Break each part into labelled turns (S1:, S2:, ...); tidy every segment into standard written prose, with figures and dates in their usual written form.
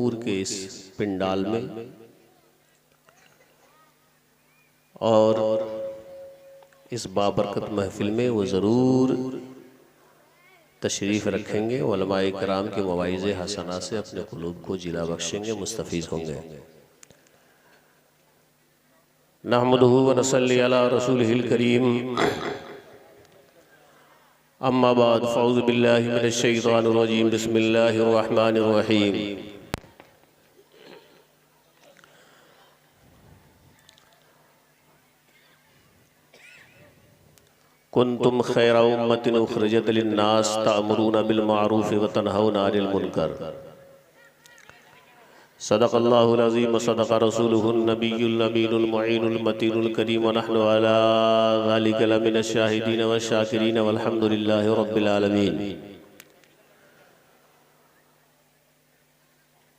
S1: नूर के इस पिंडाल में और इस बाबरकत महफिल में वो ज़रूर तशरीफ़ रखेंगे। उलमाए किराम के मवाइज़े हसना से अपने क़ुलूब को जिला बख्शेंगे, मुस्तफ़ीज़ होंगे। नहमदुहु व नसल्ली अला रसूलिहिल करीम, अम्मा बाद, फ़अऊज़ु बिल्लाहि मिनश शैतानिर रजीम, बिस्मिल्लाहिर रहमानिर रहीम। कुन्तुम खैरा उम्मतिन उख़रिजत लिन्नास तअमुरूना बिल मारूफ़ व तनहौना अनिल मुनकर। सदक़ल्लाहुल अज़ीम व सदक़ रसूलुहुन नबियुल अमीनुल मुईनुल मतीनुल करीम व नहनु अला ज़ालिका लमिनश शाहिदीन व शाकिरीन वल्हम्दुलिल्लाहि रब्बिल आलमीन।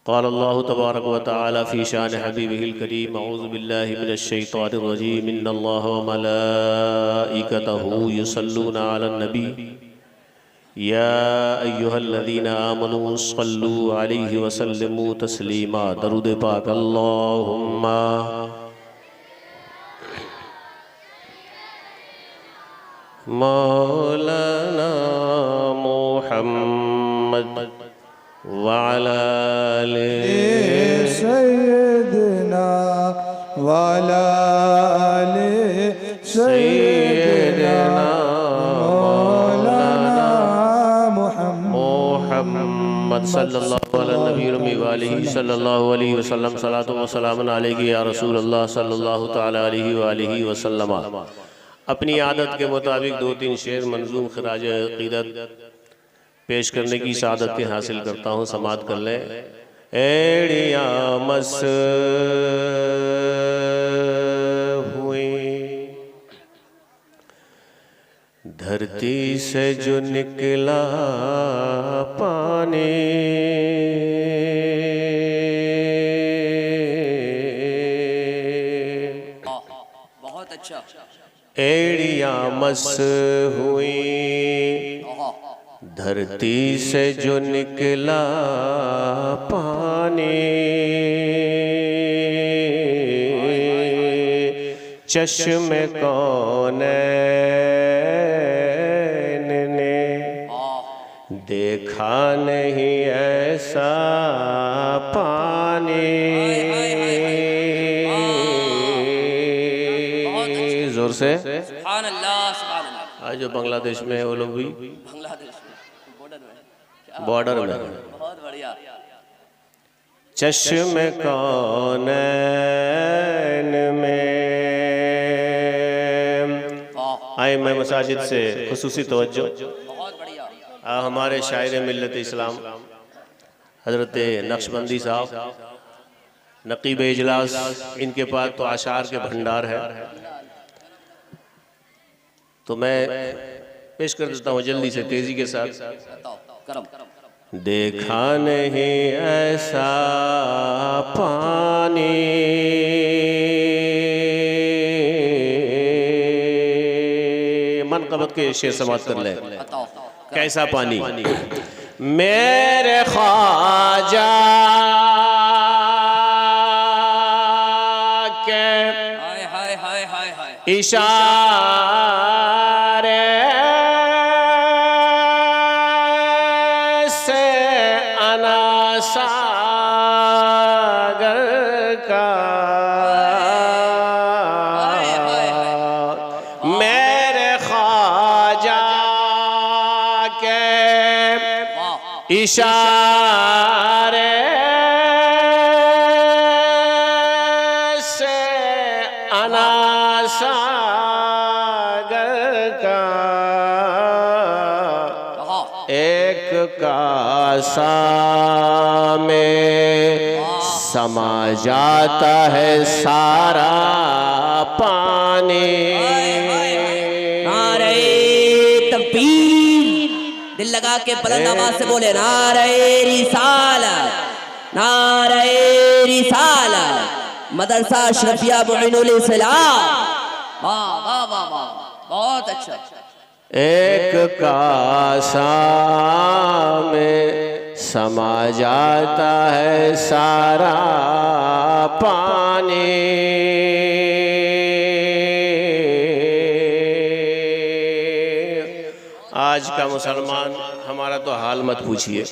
S1: क़ाल अल्लाहु तबारक व तआला फ़ी शान हबीबिहिल करीम, अऊज़ु बिल्लाहि मिनश शैतानिर रजीम, इन्नल्लाहा व मलाइकतहु युसल्लूना अलन नबी या अय्युहल्लज़ीना आमनू सल्लू अलैहि व सल्लिमू तस्लीमा। दरूद पाक। अल्लाहुम्मा मौलाना मुहम्मद व अला आले
S2: सय्यदना व अला आले सय्यदना मौलाना
S1: मुहम्मद सल्लल्लाहु अलैहि वसल्लम। सलातो व सलामुन अलैहि या रसूल अल्लाह सल्लल्लाहु तआला अलैहि वसल्लम। अपनी आदत के मुताबिक दो तीन शेर मंजूम खराज अक़ीदत पेश करने की सादत हासिल करता हूँ। समात कर लें। एड़िया मस हुई धरती से जो निकला पानी,
S3: बहुत अच्छा।
S1: एड़िया मस हुई धरती से जो निकला पानी, चश्मे कौनैन ने देखा नहीं ऐसा पानी। जोर से
S3: सुभान अल्लाह, सुभान अल्लाह।
S1: आज जो बांग्लादेश में है वो लोग भी
S3: बांग्लादेश
S1: बॉर्डर में
S3: बहुत बढ़िया।
S1: चश्मे कौनैन में आए मैं मसाजिद से खुसूसी तवज्जो।
S3: बहुत बढ़िया।
S1: हमारे शायर मिल्लत इस्लाम हज़रत नक्शबंदी साहब नकीब इजलास, इनके पास तो आशार के भंडार है, तो मैं पेश कर देता हूँ जल्दी से तेजी के साथ। देखा नहीं ऐसा पानी, मनक़बत के शेर समात कर ले। कैसा पानी? मेरे ख्वाजा के
S3: हाय हाय हाय हाय हाय
S1: इशारे से अना सागर का मेरे ख्वाजा के इशारे से अना सागर का एक कासा में समा जाता है सारा पानी।
S3: नारे तकबीर, दिल लगा के बुलंद आवाज से बोले नारे रिसालत, नारे रिसालत। मदरसा अशरफिया मुईनुल इस्लाम। वाह वाह वाह वाह, बहुत अच्छा।
S1: एक कासा में समा जाता है सारा पानी। आज का मुसलमान हमारा तो हाल मत पूछिए,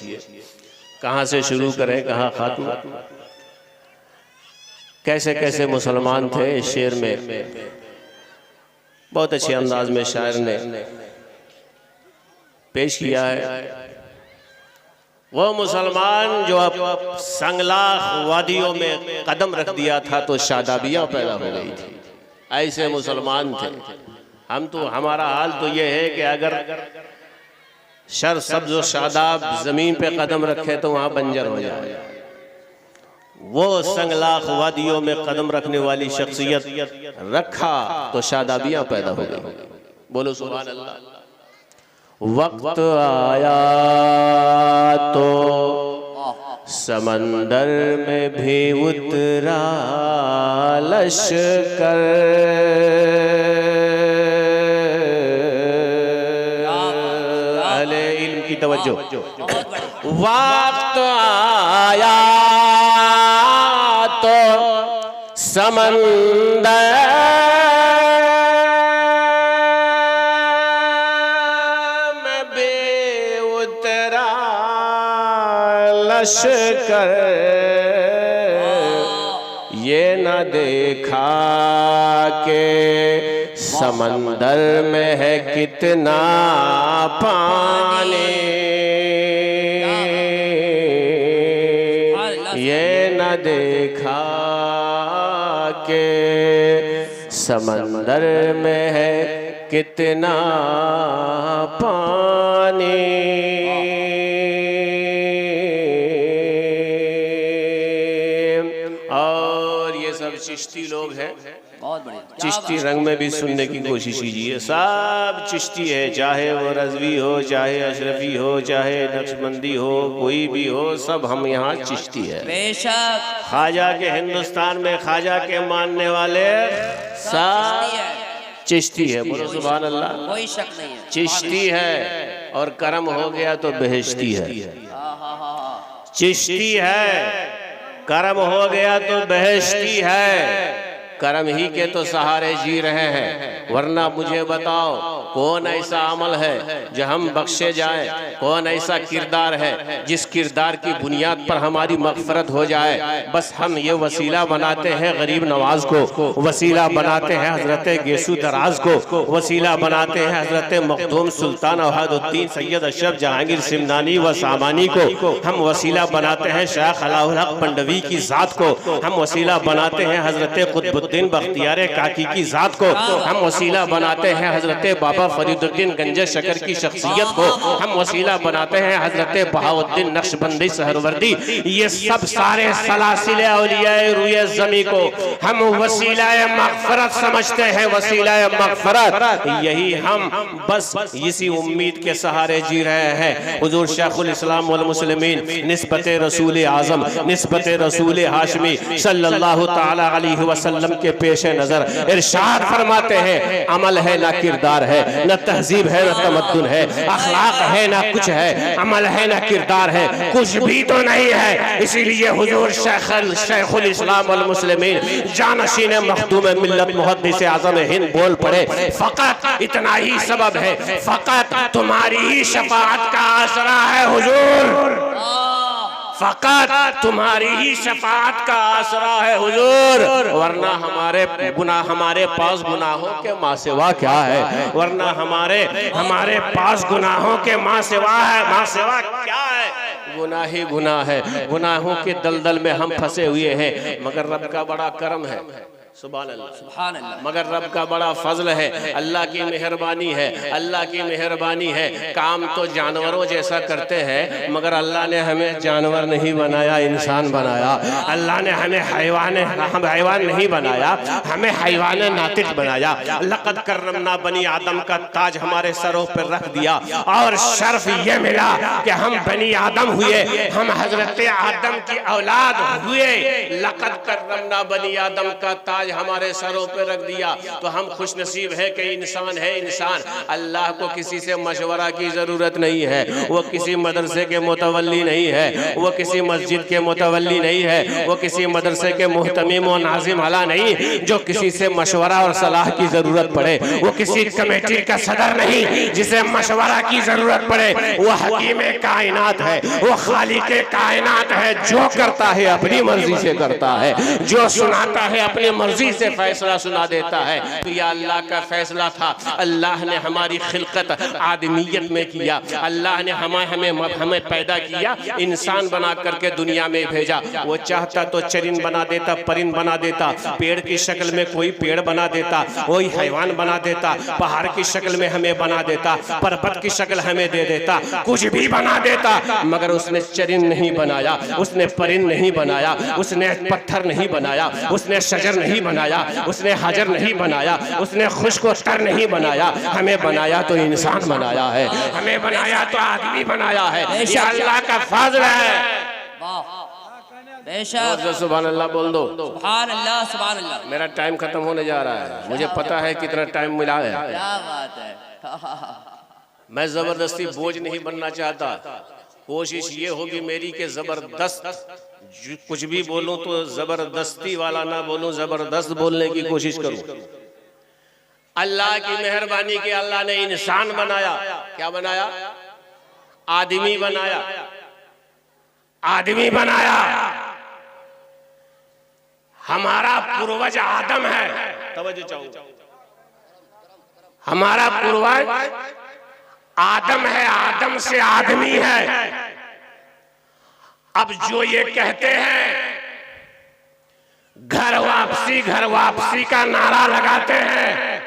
S1: कहाँ से शुरू करें कहाँ खात्मा। कैसे कैसे मुसलमान थे। इस शेर में बहुत अच्छे अंदाज में शायर ने पेश किया है। वो मुसलमान जो अब संगलाख वादियों में कदम रख दिया था तो शादाबियाँ पैदा हो गई थी। ऐसे मुसलमान थे हम। तो हमारा हाल तो ये है कि अगर शर सब्ज़ व शादाब ज़मीन पे कदम रखे तो वहाँ बंजर हो जाए। वो संगलाख वादियों में कदम रखने वाली शख्सियत रखा तो शादाबियाँ पैदा हो गई। बोलो सुभान अल्लाह। वक्त आया तो समंदर में भी उतरा लश्कर। अहले इल्म की तवज्जो। वक्त आया तो समंदर में भी उतरा लश्कर। ये न देखा के समंदर में है कितना पानी। ये न देखा के समंदर में है कितना पानी। और ये सब चिश्ती लोग हैं।
S3: बहुत बढ़िया।
S1: चिश्ती रंग में भी सुनने की कोशिश कीजिए। सब चिश्ती है, चाहे वो रज़वी हो, चाहे अशरफी हो, चाहे नक्शबंदी हो, कोई भी हो, सब हम यहाँ चिश्ती है।
S3: बेशक
S1: ख्वाजा के हिंदुस्तान में ख्वाजा के मानने वाले सब चिश्ती है। बोलो सुभान अल्लाह।
S3: कोई शक नहीं है।
S1: चिश्ती है और करम हो गया तो बेहिश्ती है। चिश्ती है, करम हो गया तो बेहिश्ती है। करम ही के तो सहारे जी रहे हैं, वरना मुझे बताओ कौन ऐसा अमल है जो हम बख्शे जाएं, कौन ऐसा किरदार है जिस किरदार की बुनियाद पर हमारी मग़फ़रत हो जाए। बस हम ये वसीला बनाते हैं गरीब नवाज को, वसीला बनाते हैं हज़रत गेसू दराज को, वसीला बनाते हैं हज़रत मखदूम सुल्तान वहादुद्दीन सैयद अशरफ जहांगीर सिमनानी व सामानी को, हम वसीला बनाते हैं शाह अलाउल हक पंडवी की ज़ात को, हम वसीला बनाते हैं हज़रत कुतुबुद्दीन बख्तियार काकी की ज़ात को, हम वसीला बनाते हैं हज़रत बाबा फरीदुद्दीन गंज शकर की शख्सियत को, हम वसीला बनाते हैं हज़रत बहाउद्दीन नक्शबंदी सहरवर्दी। ये सब सारे सलासिले औलियाए रूए ज़मी को हम वसीलाए मग़फ़रत समझते हैं, वसीलाए मग़फ़रत। यही हम बस इसी उम्मीद के सहारे जी रहे हैं। हुज़ूर शेखुल इस्लाम वल मुस्लिमीन निस्बत रसूल आज़म, निस्बत रसूल हाशमी सल्लल्लाहु तआला अलैहि वसल्लम के पेश नज़र इरशाद फरमाते हैं, अमल है ना किरदार है, न तहजीब है न तमद्दुन है, अखलाक है ना कुछ है, अमल है ना किरदार है, कुछ भी तो नहीं है। इसीलिए हुजूर शेखुल इस्लाम वल मुस्लिमीन जानशीन मखदूम मिल्लत मुहद्दिस आज़म हिंद बोल पड़े, फ़कत इतना ही सबब है, फ़कत तुम्हारी ही शफाअत का आसरा है हुजूर, फ़कत तुम्हारी ही शफाअत का आसरा है हुजूर। वरना हमारे पास गुनाहों के माँ सिवा क्या है, वरना हमारे पास गुनाहों के माँ सिवा क्या है। गुनाह ही गुनाह है, गुनाहों के दलदल में हम फंसे हुए हैं। मगर रब का बड़ा करम है, सुभान अल्लाह, सुभान अल्लाह। मगर रब का बड़ा फजल है, अल्लाह की मेहरबानी है, अल्लाह की मेहरबानी है। काम तो जानवरों जैसा करते हैं, मगर अल्लाह ने हमें जानवर नहीं बनाया, इंसान बनाया। अल्लाह ने हमें हैवान नहीं बनाया, हमें हैवान नातिक बनाया। लक़द कर्रमना बनी आदम का ताज हमारे सरों पर रख दिया और शर्फ ये मिला कि हम बनी आदम हुए, हम हजरत आदम की औलाद हुए। लक़द कर्रमना बनी आदम का ताज ताज हमारे सरों पे रख दिया, तो हम खुश नसीब है कि इंसान है इंसान। अल्लाह को किसी से मशवरा की ज़रूरत नहीं है, वो किसी मदरसे के मुतवल्ली नहीं है, वो किसी मस्जिद के मुतवल्ली नहीं है, वो किसी मदरसे के मुहतमीम और नाजिम अला नहीं जो किसी से मशवरा और सलाह की ज़रूरत पड़े, वो किसी कमेटी का सदर नहीं जिसे मशवरा की ज़रूरत पड़े। वो हकीम कायनात है, वो खालिक कायनात है, जो करता है अपनी मर्जी से करता है, जो सुनाता है अपनी मर्जी से फैसला सुना देता है। तो यह अल्लाह का फैसला था। अल्लाह ने हमारी खिलकत आदमियत में किया, अल्लाह ने हमें पैदा किया, इंसान बना करके दुनिया में भेजा। वो चाहता तो चरिंद बना देता, परिंद बना देता, पेड़ की शक्ल में कोई पेड़ बना देता, कोई हैवान बना देता, पहाड़ की शक्ल में हमें बना देता, पर्वत की शक्ल हमें दे देता, कुछ भी बना देता, मगर उसने चरिंद नहीं बनाया, उसने परिंद नहीं बनाया, उसने पत्थर नहीं बनाया, उसने शजर नहीं बनाया, उसने हजर नहीं बनाया, उसने खुश्क तर नहीं बनाया। हमें बनाया तो इंसान बनाया है, हमें बनाया तो आदमी बनाया है। ये अल्लाह का फजल है।
S3: बेशक
S1: सुभान अल्लाह बोल दो।
S3: सुभान अल्लाह सुभान अल्लाह।
S1: मेरा टाइम खत्म होने जा रहा है, मुझे पता है कितना टाइम मिला है।
S3: क्या बात है।
S1: मैं जबरदस्ती बोझ नहीं बनना चाहता। कोशिश ये होगी मेरी कि जबरदस्त कुछ भी बोलूं तो जबरदस्ती वाला ना बोलूं, जबरदस्त बोलने की कोशिश करूं। अल्लाह की मेहरबानी के अल्लाह ने इंसान बनाया। क्या बनाया? आदमी बनाया, आदमी बनाया। हमारा पूर्वज आदम है। तवज्जो चाहूंगा, हमारा पूर्वज आदम है, आदम से आदमी है। अब जो ये कहते हैं घर वापसी का नारा लगाते हैं,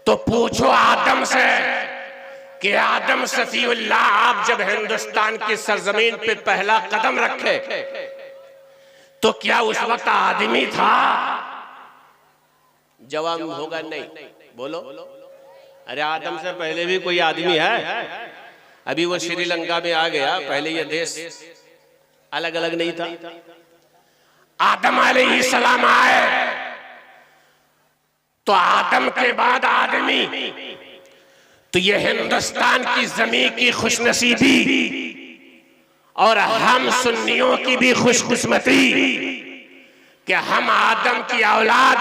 S1: तो पूछो आदम से कि आदम सफीउल्लाह, आप जब हिंदुस्तान की सरजमीन पे पहला कदम रखे तो क्या उस वक्त आदमी था? जवाब होगा नहीं। बोलो, अरे आदम से पहले भी कोई आदमी है? अभी वो श्रीलंका में आ गया, पहले ये देश अलग अलग नहीं था। आदम अलैहिस्सलाम आए तो आदम के बाद आदमी, तो ये हिंदुस्तान की जमीन की खुशनसीबी और हम सुन्नियों की भी खुशकिस्मती कि हम आदम की औलाद,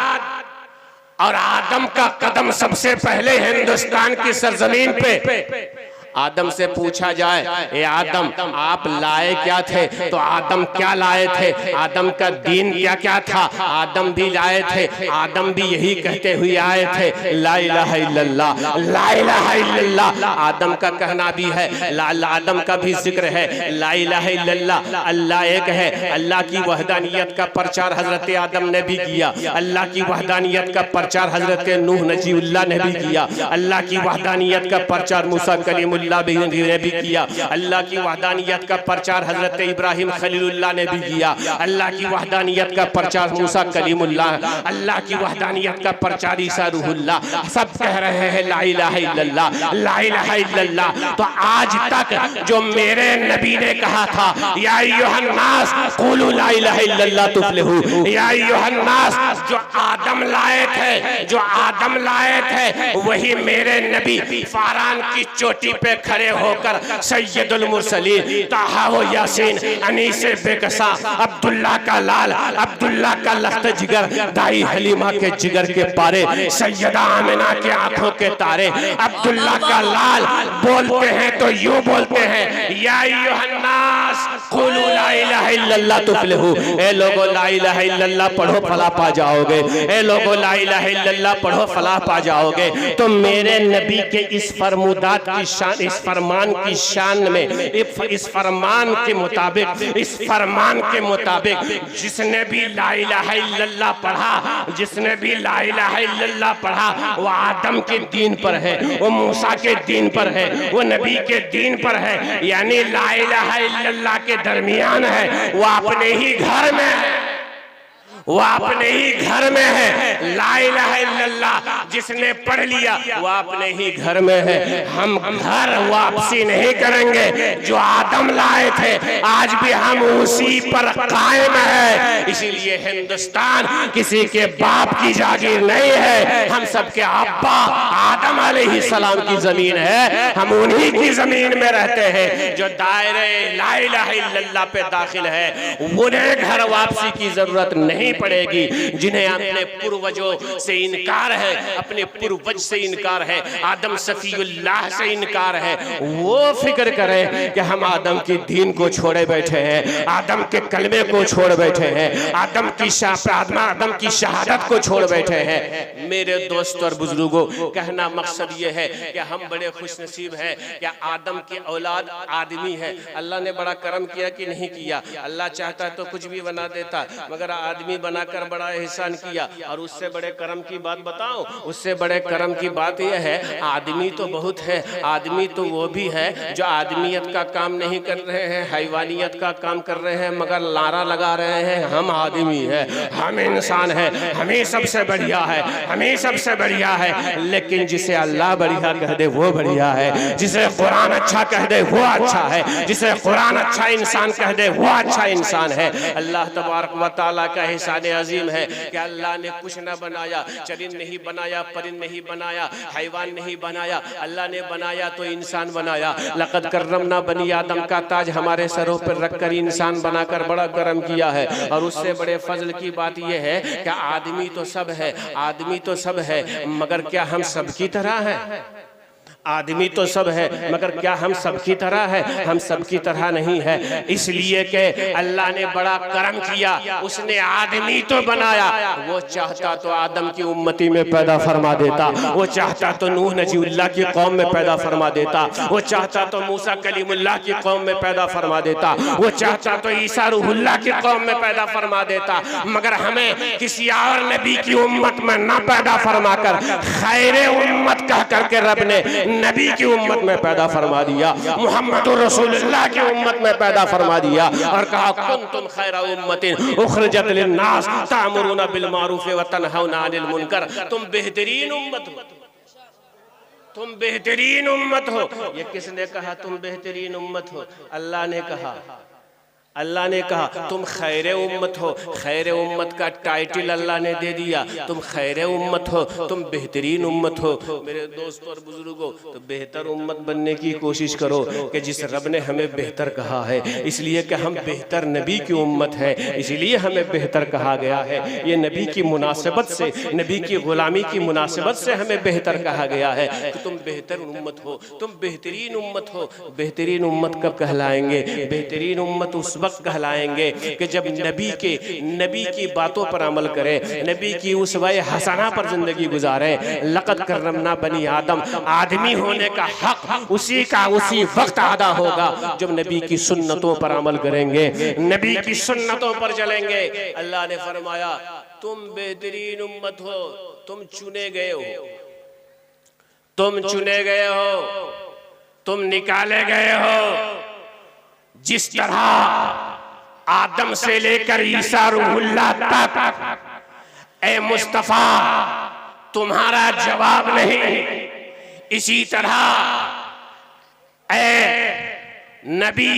S1: और आदम का कदम सबसे पहले हिंदुस्तान की सरजमीन पे। आदम से पूछा जाए, ए आदम आप लाए क्या थे? तो आदम क्या लाए थे? आदम का दीन क्या क्या था? आदम भी लाए थे। आदम भी यही कहते हुए आए थे, ला इलाहा इल्लल्लाह, ला इलाहा इल्लल्लाह। आदम का कहना भी है, आदम का भी जिक्र है, ला इलाहा इल्लल्लाह, अल्लाह एक है। अल्लाह की वहदानियत का प्रचार हजरत आदम ने भी किया, अल्लाह की वहदानियत का प्रचार हजरत नूह नजीउल्लाह ने भी किया, अल्लाह की वहदानियत का प्रचार मूसा कलीमुल्लाह ने भी किया, अल्लाह की वहदानियत का प्रचार हजरत इब्राहिम खलीलुल्लाह ने भी किया, अल्लाह की वहदानियत का प्रचार मूसा कलीमुल्लाह, अल्लाह की वहदानियत का प्रचार ईसा रूहुल्लाह। सब कह रहे हैं ला इलाहा इल्लल्लाह, ला इलाहा इल्लल्लाह। तो आज तक जो मेरे नबी ने कहा था, या अय्युहन नास क़ूलू ला इलाहा इल्लल्लाह तुफ्लिहू, या अय्युहन नास, जो आदम लाए थे, जो आदम लाए थे, वही मेरे नबी फारान की चोटी पे खड़े होकर सैयदुल मुरसलीन, ताहा व यासीन, अनीस बेकसा, अब्दुल्ला का लाल, अब्दुल्ला का लख्त जिगर, दाई हलीमा के जिगर के पारे, सैयदा आमिना के आंखों के तारे, अब्दुल्ला का लाल बोलते हैं तो यूं बोलते हैं, या अय्युहन नास क़ूलू ला इलाहा इल्लल्लाह तुफ्लिहू। ए लोगो ला इलाहा इल्लल्लाह पढ़ो फलाह पा जाओगे, ए लोगो ला इलाहा इल्लल्लाह पढ़ो फलाह पा जाओगे। तो मेरे नबी के इस फरमुदात की शान, इस फरमान की शान में, इस फरमान के मुताबिक, इस फरमान के मुताबिक जिसने भी ला इलाहा इल्लल्लाह पढ़ा, जिसने भी ला इलाहा इल्लल्लाह पढ़ा, वो आदम के दीन पर है, वो मूसा के दीन पर है, वो नबी के दीन पर है, यानी ला इलाहा इल्लल्लाह के दरमियान है, वो अपने ही घर में है।
S4: वो अपने ही घर में है। ला इलाहा इल्लल्लाह जिसने पढ़ लिया वो अपने ही घर में है। हम घर वापसी नहीं करेंगे जो आदम लाए थे, आज भी हम उसी पर कायम है। इसीलिए हिंदुस्तान किसी के बाप की जागीर नहीं है, हम सबके अब्बा आदम अलैहिस्सलाम की जमीन है। हम उन्हीं की जमीन में रहते हैं। जो दायरे ला इलाहा इल्लल्लाह पे दाखिल है उन्हें घर वापसी की जरूरत नहीं पड़ेगी। जिन्हें अपने पूर्वजों से इनकार है, अपने पूर्वज से इनकार है, आदम सफीउल्लाह से इनकार है, वो फिक्र करें कि हम आदम की दीन को छोड़े बैठे हैं, आदम के कलमे को छोड़ बैठे हैं, आदम की शहादत को छोड़ बैठे हैं। मेरे दोस्त और बुजुर्गों, कहना मकसद ये है कि हम बड़े खुशनसीब हैं कि आदम की औलाद आदमी है। अल्लाह ने बड़ा करम किया कि नहीं किया? अल्लाह चाहता तो कुछ भी बना देता, मगर आदमी बनाकर बड़ा एहसान किया। और उससे बड़े करम की बात बताऊं, उससे बड़े करम की बात यह है, आदमी तो बहुत है, आदमी तो वो भी है जो आदमियत का काम नहीं कर रहे हैं, हैवानियत का काम कर रहे हैं, मगर लारा लगा रहे हैं हम आदमी है, हम इंसान है, हमें सबसे बढ़िया है, हमें सबसे बढ़िया है। लेकिन जिसे अल्लाह बढ़िया कह दे वो बढ़िया है, जिसे कुरान अच्छा कह दे वो अच्छा है, जिसे कुरान अच्छा इंसान कह दे वो अच्छा इंसान है। अल्लाह तबारक व तआला का एहसान अजीम है कि अल्लाह ने कुछ न बनाया, चरिंद नहीं बनाया, परिंद नहीं बनाया, हैवान नहीं बनाया, अल्लाह ने बनाया तो इंसान बनाया। लक़द कर्रमना बनी आदम का ताज हमारे सरों पर रखकर इंसान बनाकर बड़ा करम किया है। और उससे बड़े फजल की बात यह है कि आदमी तो सब है, आदमी तो सब है, मगर क्या हम सब की तरह हैं? आदमी तो सब है, मगर क्या हम सबकी तरह है? हम सबकी तरह नहीं है। इसलिए कि अल्लाह ने बड़ा करम किया, उसने आदमी तो बनाया। वो चाहता तो आदम की उम्मती में पैदा फरमा देता, वो चाहता तो नूह नजीउल्लाह की कौम में पैदा फरमा देता, वो चाहता तो मूसा कलीमुल्लाह की कौम में पैदा फरमा देता, वो चाहता तो ईसा रूहुल्लाह की कौम में पैदा फरमा देता। मगर हमें किसी और नबी की उम्मत में न पैदा फरमाकर खैरे उम्मत कह करके रब ने नबी की उम्मत में पैदा फरमा दिया, मुहम्मदुर रसूलुल्लाह की उम्मत में पैदा फरमा दिया। और कहा कुंतुम खैरा उम्मतिन उखरिजत लिन्नास तामुरूना बिल मारूफ व तनहौना अनिल मुनकर। तुम बेहतरीन उम्मत हो, तुम बेहतरीन उम्मत हो। ये किसने कहा तुम बेहतरीन उम्मत हो? अल्लाह ने कहा, अल्लाह ने कहा तुम खैरे उम्मत हो। खैरे उम्मत का टाइटल अल्लाह ने दे दिया, तुम खैरे उम्मत हो, तुम बेहतरीन उम्मत हो। मेरे दोस्त और बुजुर्गों, तो बेहतर उम्मत बनने की कोशिश करो कि जिस रब ने हमें बेहतर कहा है, इसलिए कि हम बेहतर नबी की उम्मत है, इसलिए हमें बेहतर कहा गया है। ये नबी की मुनासिबत से, नबी की गुलामी की मुनासिबत से हमें बेहतर कहा गया है कि तुम बेहतर उम्मत हो, तुम बेहतरीन उम्मत हो। बेहतरीन उम्मत कब कहलाएंगे? बेहतरीन उम्मत उस वक्त कहलाएंगे कि जब नबी की बातों पर अमल करें, नबी की उसवाए हसना पर जिंदगी गुजारें। लक़द कर्रमना बनी आदम, आदमी होने का हक उसी वक्त अदा होगा जब नबी की सुन्नतों पर अमल करेंगे, नबी की सुन्नतों पर चलेंगे। अल्लाह ने फरमाया तुम बेहतरीन उम्मत हो, तुम चुने गए हो, तुम चुने गए हो, तुम निकाले गए हो। जिस तरह आदम से लेकर ईसा रूहुल्लाह तक, ए मुस्तफा तुम्हारा जवाब नहीं, इसी तरह ए नबी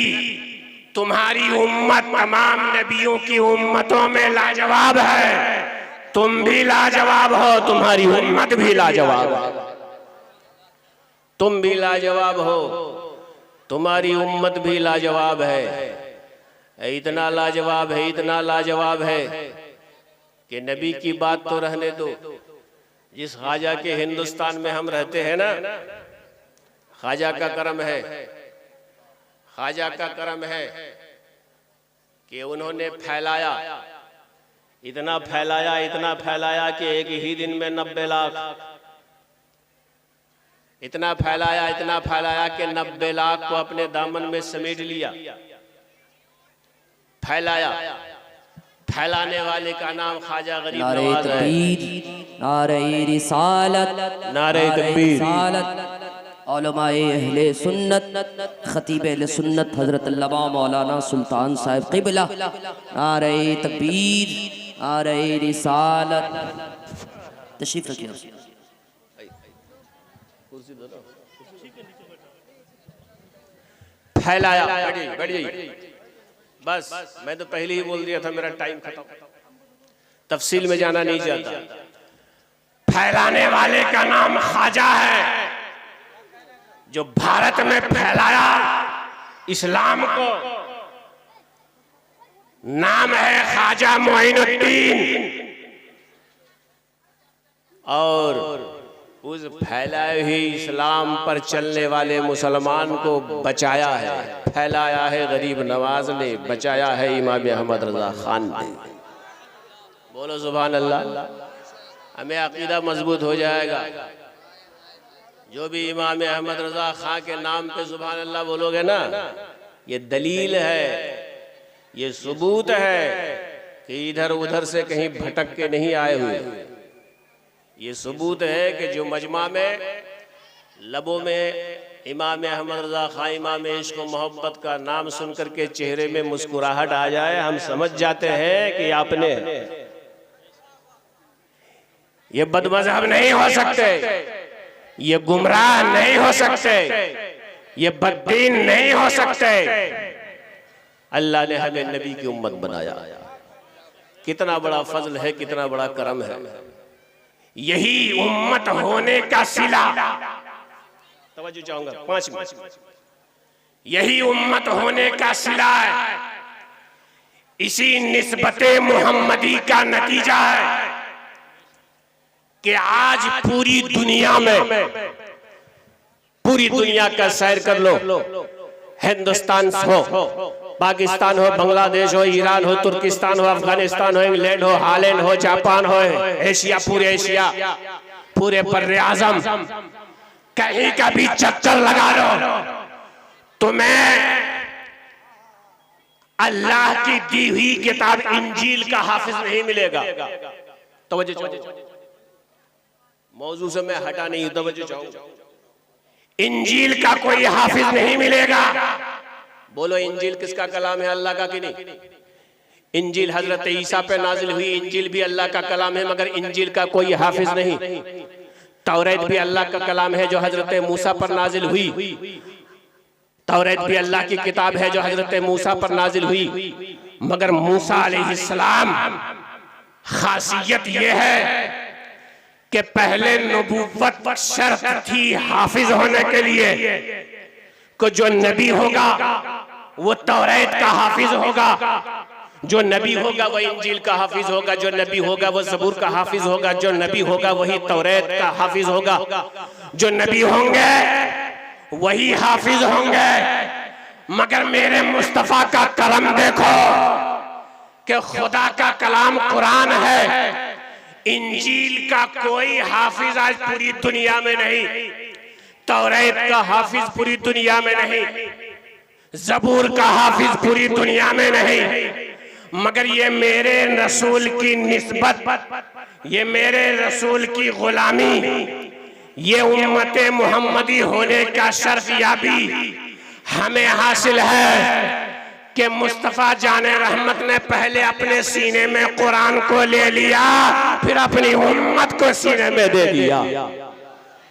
S4: तुम्हारी उम्मत तमाम नबियों की उम्मतों में लाजवाब है। तुम भी लाजवाब हो, तुम्हारी उम्मत भी लाजवाब है, तुम भी लाजवाब हो, तुम्हारी उम्मत भी लाजवाब है। इतना लाजवाब है, इतना लाजवाब है कि नबी की बात तो रहने दो। जिस ख्वाजा के हिंदुस्तान में हम रहते हैं ना, ख्वाजा का करम है, ख्वाजा का करम है कि उन्होंने फैलाया, इतना फैलाया, इतना फैलाया कि एक ही दिन में 90 लाख, इतना फैलाया, इतना फैलाया कि 90 लाख को अपने दामन में समेट लिया। फैलाया, फैलाने वाले का नाम ख्वाजा गरीब नवाज है।
S3: नारे रिसालत,
S4: नारे तकबीर,
S3: उलमाए अहले सुन्नत, खतीब अहले सुन्नत हजरत अल्लामा मौलाना सुल्तान साहिब क़िबला, नारे तकबीर, नारे रिसालत। तशरीफ रखिए।
S1: फैलाया, बढ़िए। बस मैं तो पहले ही बोल दिया था, मेरा टाइम खत्म, तफसील में जाना नहीं चाहता।
S4: फैलाने वाले का नाम ख्वाजा है, जो भारत में फैलाया इस्लाम को, नाम है ख्वाजा मोइनुद्दीन।
S1: और उस फैलाए हुए इस्लाम पर चलने वाले मुसलमान को बचाया है, फैलाया है गरीब नवाज ने, बचाया है इमाम अहमद रजा खान ने। बोलो सुभान अल्लाह। हमें अकीदा मजबूत हो जाएगा। जो भी इमाम अहमद रजा खान के नाम पे सुभान अल्लाह बोलोगे ना, ये दलील है, ये सबूत है कि इधर उधर से कहीं भटक के नहीं आए हुए। ये सबूत है कि जो मजमा में लबों में इमाम अहमद रजा खान इमाम इश्क व मोहब्बत का नाम सुन करके चेहरे में मुस्कुराहट आ जाए, हम समझ जाते हैं कि आपने
S4: ये बदमज़हब नहीं हो सकते, ये गुमराह नहीं हो सकते, ये बददीन नहीं हो सकते।
S1: अल्लाह ने हमें नबी की उम्मत बनाया। कितना बड़ा फजल है, कितना बड़ा करम है।
S4: यही उम्मत होने का सिला,
S1: तवज्जो चाहूंगा 5 मिनट।
S4: यही उम्मत होने का सिला है, इसी निस्बते मुहम्मदी का नतीजा है कि आज पूरी दुनिया में,
S1: पूरी दुनिया का सैर कर लो, हिंदुस्तान हो, पाकिस्तान हो, बांग्लादेश हो, ईरान हो, तुर्किस्तान हो, अफगानिस्तान हो, इंग्लैंड हो, हालैंड हो, जापान हो, एशिया, पूरे एशिया, पूरे बर्रे आज़म,
S4: कहीं का भी चक्कर लगा लो, तुम्हें अल्लाह की दी हुई किताब इंजील का हाफिज नहीं मिलेगा।
S1: तवज्जो चाहूंगा, मौजू से मैं हटा नहीं, तवज्जो चाहूंगा।
S4: इंजील का कोई हाफिज नहीं मिलेगा।
S1: बोलो इंजील किसका कलाम है, अल्लाह का कि नहीं? इंजील हजरत ईसा पे नाजिल हुई, इंजील भी अल्लाह का कलाम है, मगर इंजील का कोई हाफिज नहीं। तौरात भी अल्लाह का कलाम है जो हजरत मूसा पर नाजिल हुई, तौरात भी अल्लाह की किताब है जो हजरत मूसा पर नाजिल हुई, मगर मूसा अलैहिस्सलाम खासियत यह है कि पहले नबूवत शर्त थी हाफिज होने के लिए, को जो नबी होगा वो तौरात का हाफिज होगा, जो नबी होगा वह इंजील का हाफिज होगा, जो नबी होगा वो ज़बूर का हाफिज होगा, जो नबी होगा वही तौरात का हाफिज होगा, जो नबी होंगे वही हाफिज होंगे। मगर मेरे मुस्तफ़ा का कलम देखो कि खुदा का कलाम कुरान है, इंजील का कोई हाफिज आज पूरी दुनिया में नहीं, तौरात का हाफिज पूरी दुनिया में नहीं, ज़बूर का हाफिज पूरी दुनिया में नहीं, मगर ये मेरे रसूल की निस्बत, ये मेरे रसूल की गुलामी, ये उम्मत मुहम्मदी होने का शर्फ याबी हमें हासिल है कि मुस्तफ़ा जाने रहमत ने पहले अपने सीने में कुरान को ले लिया, फिर अपनी उम्मत को सीने में दे दिया।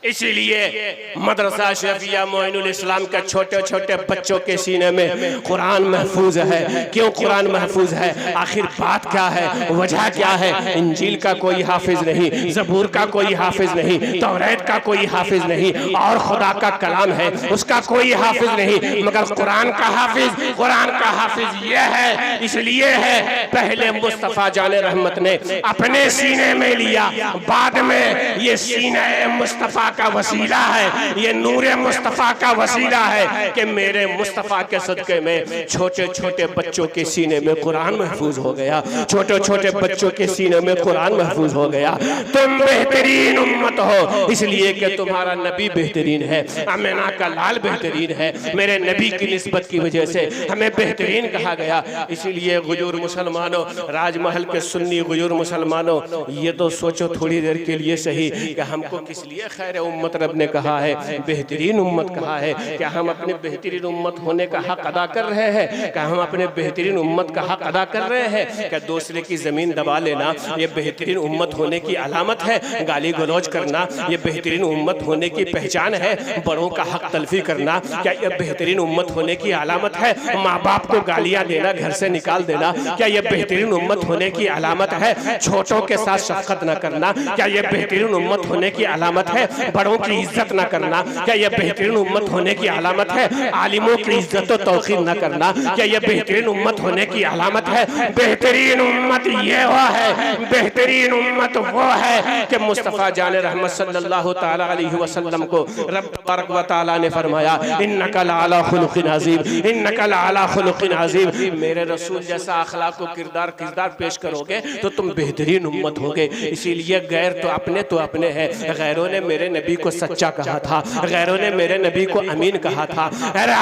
S1: इसीलिए मदरसा शफिया मोइनुल इस्लाम के छोटे छोटे बच्चों के सीने में कुरान महफूज है। क्यों कुरान महफूज है? आखिर बात क्या है, वजह क्या है? इंजील का कोई हाफिज नहीं, ज़बूर का कोई हाफिज नहीं, तौरात का कोई हाफिज नहीं, और खुदा का कलाम है उसका कोई हाफिज नहीं, मगर कुरान का हाफिज, कुरान का हाफिज ये है। इसलिए है पहले मुस्तफ़ा जाने रहमत ने अपने सीने में लिया, बाद में ये सीने मुस्तफ़ा का वसीला है, ये नूरे मुस्तफ़ा का वसीला है कि मेरे मुस्तफ़ा के सदक़े में छोटे छोटे बच्चों के सीने में कुरान महफूज हो गया, छोटे छोटे बच्चों के सीने में कुरान महफूज हो गया। तुम बेहतरीन उम्मत हो इसलिए कि तुम्हारा नबी बेहतरीन है, अमीना का लाल बेहतरीन है, मेरे नबी की निस्बत की वजह से हमें बेहतरीन कहा गया। इसीलिए गुजूर मुसलमानों, राजमहल के सुन्नी गुजूर मुसलमानों, ये तो सोचो थोड़ी देर के लिए सही कि हमको किस लिए खैर
S4: उम्मत रब ने कहा है, बेहतरीन उम्मत कहा है। क्या हम अपने बेहतरीन उम्मत होने का हक अदा कर रहे हैं? क्या हम अपने बेहतरीन उम्मत का हक अदा कर रहे हैं? क्या दूसरे की ज़मीन दबा लेना ये बेहतरीन उम्मत होने की अलामत है? गाली गलौज करना ये बेहतरीन उम्मत होने की पहचान है? बड़ों का हक तलफी करना क्या ये बेहतरीन उम्मत होने की अलामत है? माँ बाप को गालियाँ देना, घर से निकाल देना क्या ये बेहतरीन उम्मत होने की अलामत है? छोटों के साथ शफकत न करना क्या ये बेहतरीन उम्मत होने की अलामत है? बड़ों की इज्जत न करना क्या ये बेहतरीन उम्मत होने की अलामत है? आलिमों की इज्जत और तौक़ीर न करना क्या ये बेहतरीन उम्मत होने की अलामत है? बेहतरीन उम्मत ये वो है, बेहतरीन उम्मत वो है कि मुस्तफ़ा जान रहमत सल्लल्लाहु ताला अलैहि वसल्लम को रब तबारक व तआला ने फरमाया, इन्नका लअला खुलुक़िन अज़ीम, इन्नका लअला खुलुक़िन अज़ीम। मेरे रसूल जैसा अखलाक व किरदार पेश करोगे तो तुम बेहतरीन उम्मत होगे। इसीलिए गैर तो अपने हैं। गैरों ने मेरे नबी को सच्चा कहा था, गैरों ने मेरे नबी को अमीन कहा था। अरे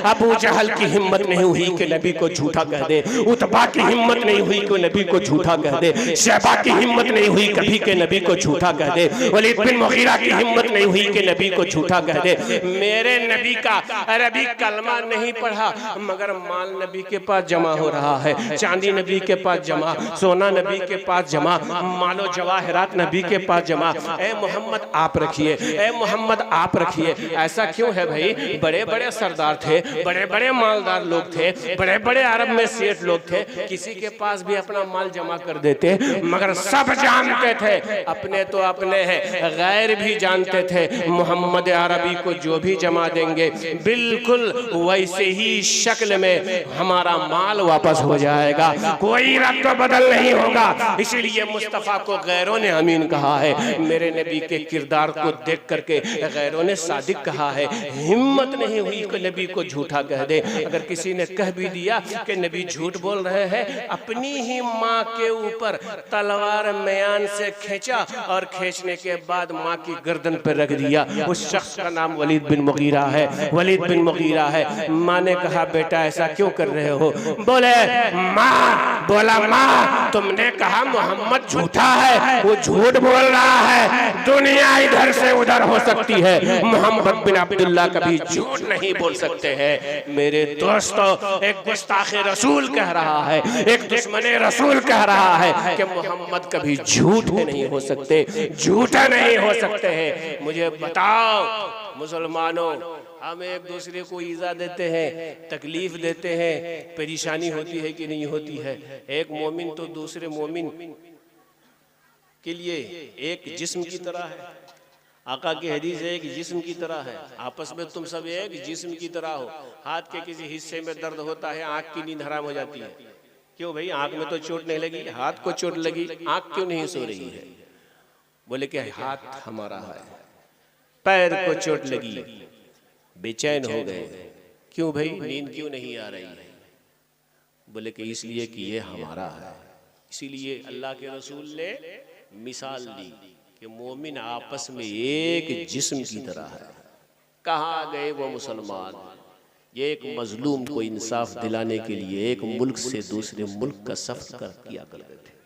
S4: अबू जहल की हिम्मत नहीं हुई कि नबी को झूठा कह दे, उतबा की हिम्मत नहीं हुई कि नबी को झूठा कह दे, शैबा की हिम्मत नहीं हुई कभी के नबी को झूठा कह दे, वलीद बिन मुगीरा की हिम्मत नहीं हुई कि नबी को झूठा कह दे। मेरे नबी का अरबी कलमा नहीं पढ़ा मगर माल नबी के पास जमा हो रहा है, चांदी नबी के पास जमा, सोना नबी के पास जमा, मालो जवाहरात नबी के पास जमा। ए मोहम्मद आप रखिए, ए मोहम्मद आप रखिए। ऐसा क्यों है भाई? बड़े बड़े सरदार थे, बड़े बड़े मालदार लोग थे, बड़े बड़े अरब में सेठ लोग थे, किसी के पास भी अपना माल जमा कर देते मगर सब जानते थे अपने तो अपने हैं, गैर भी जानते थे मोहम्मद अरबी को जो भी जमा देंगे बिल्कुल वैसे ही शक्ल में हमारा माल वापस हो जाएगा, कोई रद्द बदल नहीं होगा। इसीलिए मुस्तफ़ा को गैरों ने अमीन कहा है। मेरे नबी के किरदार को देख करके गैरों ने सादिक कहा है। हिम्मत नहीं हुई कि नबी को झूठा कह दे। अगर किसी ने कह भी दिया कि नबी झूठ बोल रहे हैं, अपनी ही माँ के ऊपर तलवार म्यान से खींचा और खींचने के बाद माँ की गर्दन पर रख दिया। उस शख्स का नाम वलीद बिन मुगीरा है, वलीद बिन मुगीरा है। माँ ने कहा बेटा ऐसा क्यों कर रहे हो? बोला माँ तुमने कहा मोहम्मद झूठा है, वो झूठ बोल रहा है, दुनिया इधर से उधर हो सकती है, मोहम्मद बिन अब्दुल्ला कभी झूठ नहीं बोल सकते हैं। मेरे दोस्तों, एक गुस्ताखे रसूल कह रहा है, एक दुश्मने रसूल कह रहा है कि मोहम्मद कभी झूठे नहीं हो सकते, झूठे नहीं हो सकते हैं। मुझे बताओ मुसलमानों, हम एक दूसरे को ईजा देते हैं, तकलीफ देते हैं, परेशानी होती है कि नहीं होती है? एक मोमिन तो दूसरे मोमिन के लिए एक जिस्म की तरह है। आका की हदीस है एक जिस्म की तरह है। आपस में तुम सब एक जिस्म की तरह हो। हाथ के किसी हिस्से में दर्द होता है, आंख की नींद हराम हो जाती है। क्यों भाई? आंख में तो चोट नहीं लगी, हाथ को चोट लगी, आंख क्यों नहीं सो रही है? बोले कि हाथ हमारा है, पैर को चोट लगी, बेचैन हो गए। क्यों भाई? नींद क्यों नहीं आ रही है? बोले कि इसलिए कि ये हमारा है। इसीलिए अल्लाह के रसूल ने मिसाल दी कि मोमिन आपस में एक जिस्म की तरह है। कहाँ गए वो मुसलमान? ये एक मजलूम को इंसाफ दिलाने के लिए एक मुल्क से दूसरे मुल्क का सफर किया करते थे।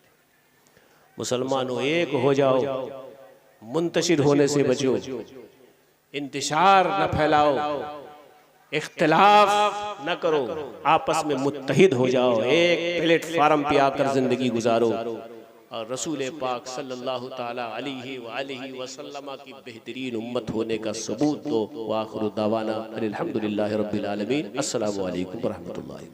S4: मुसलमानों एक हो जाओ, मुंतशिर होने से बचो, इंतशार न फैलाओ, इख्तिलाफ न करो, आपस में मुत्तहिद हो जाओ, एक प्लेटफार्म पे आकर जिंदगी गुजारो और रसूल पाक सल्लल्लाहु ताला अलैहि वसल्लम की बेहतरीन उम्मत होने का सबूत दो। व आखिरु दावाना अनिल हम्दुलिल्लाहि रब्बिल आलमीन। अस्सलामु अलैकुम व रहमतुल्लाहि।